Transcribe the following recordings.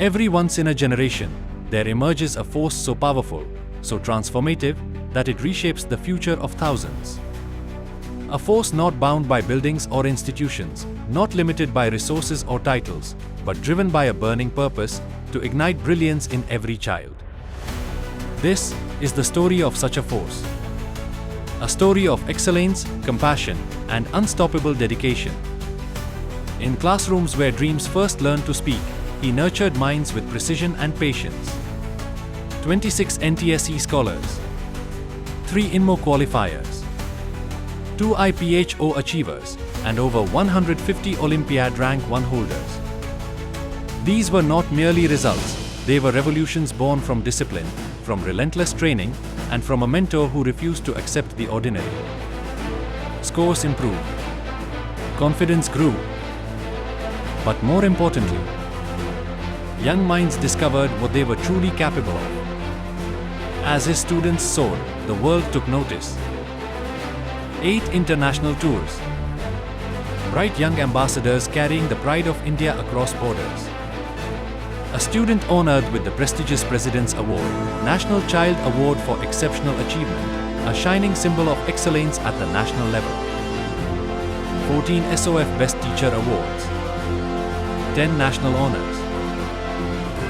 Every once in a generation, there emerges a force so powerful, so transformative, that it reshapes the future of thousands. A force not bound by buildings or institutions, not limited by resources or titles, but driven by a burning purpose to ignite brilliance in every child. This is the story of such a force. A story of excellence, compassion, and unstoppable dedication. In classrooms where dreams first learned to speak, he nurtured minds with precision and patience. 26 NTSE Scholars, 3 INMO qualifiers, 2 IPhO achievers, and over 150 Olympiad rank 1 holders. These were not merely results, they were revolutions born from discipline, from relentless training, and from a mentor who refused to accept the ordinary. Scores improved. Confidence grew. But more importantly, young minds discovered what they were truly capable of. As his students soared, the world took notice. 8 international tours. Bright young ambassadors carrying the pride of India across borders. A student honored with the prestigious President's Award, National Child Award for Exceptional Achievement, a shining symbol of excellence at the national level. 14 SOF Best Teacher Awards. 10 National Honors.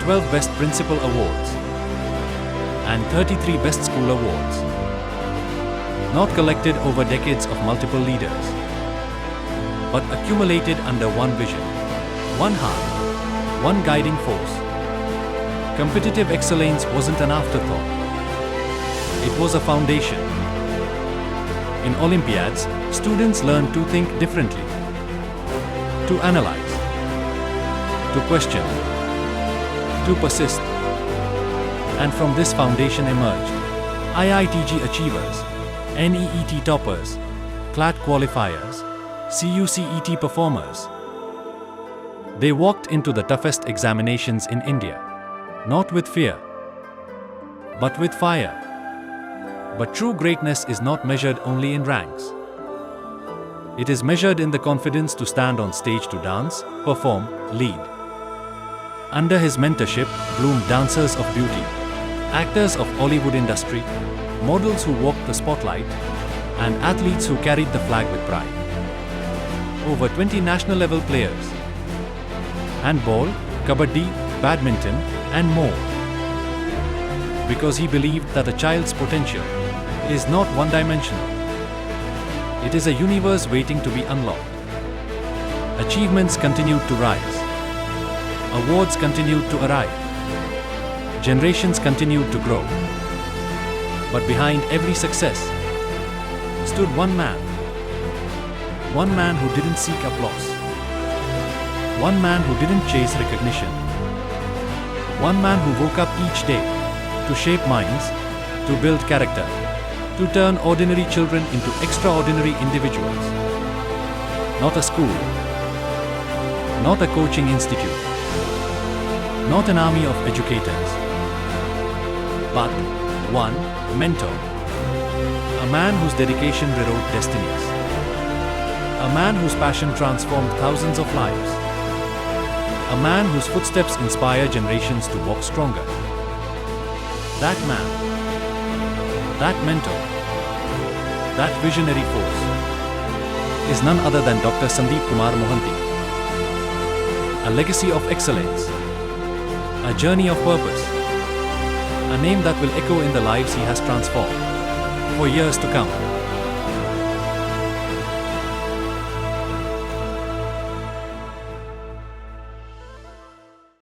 12 Best Principal Awards. And 33 Best School Awards. Not collected over decades of multiple leaders, but accumulated under one vision, one heart, one guiding force. Competitive excellence wasn't an afterthought. It was a foundation. In Olympiads, students learn to think differently, to analyze, to question, to persist. And from this foundation emerged IIT-JEE achievers, NEET toppers, CLAT qualifiers, CUET performers. They walked into the toughest examinations in India, not with fear, but with fire. But true greatness is not measured only in ranks. It is measured in the confidence to stand on stage to dance, perform, lead. Under his mentorship bloomed dancers of beauty, actors of Hollywood industry, models who walked the spotlight, and athletes who carried the flag with pride. Over 20 national level players. Handball, kabaddi, badminton, and more. Because he believed that a child's potential is not one-dimensional. It is a universe waiting to be unlocked. Achievements continued to rise. Awards continued to arrive. Generations continued to grow. But behind every success stood one man. One man who didn't seek applause. One man who didn't chase recognition. One man who woke up each day to shape minds, to build character, to turn ordinary children into extraordinary individuals. Not a school, not a coaching institute, not an army of educators, but one mentor. A man whose dedication rewrote destinies. A man whose passion transformed thousands of lives. A man whose footsteps inspire generations to walk stronger. That man, that mentor, that visionary force is none other than Dr. Sandip Kumar Mohanty. A legacy of excellence, a journey of purpose, a name that will echo in the lives he has transformed for years to come.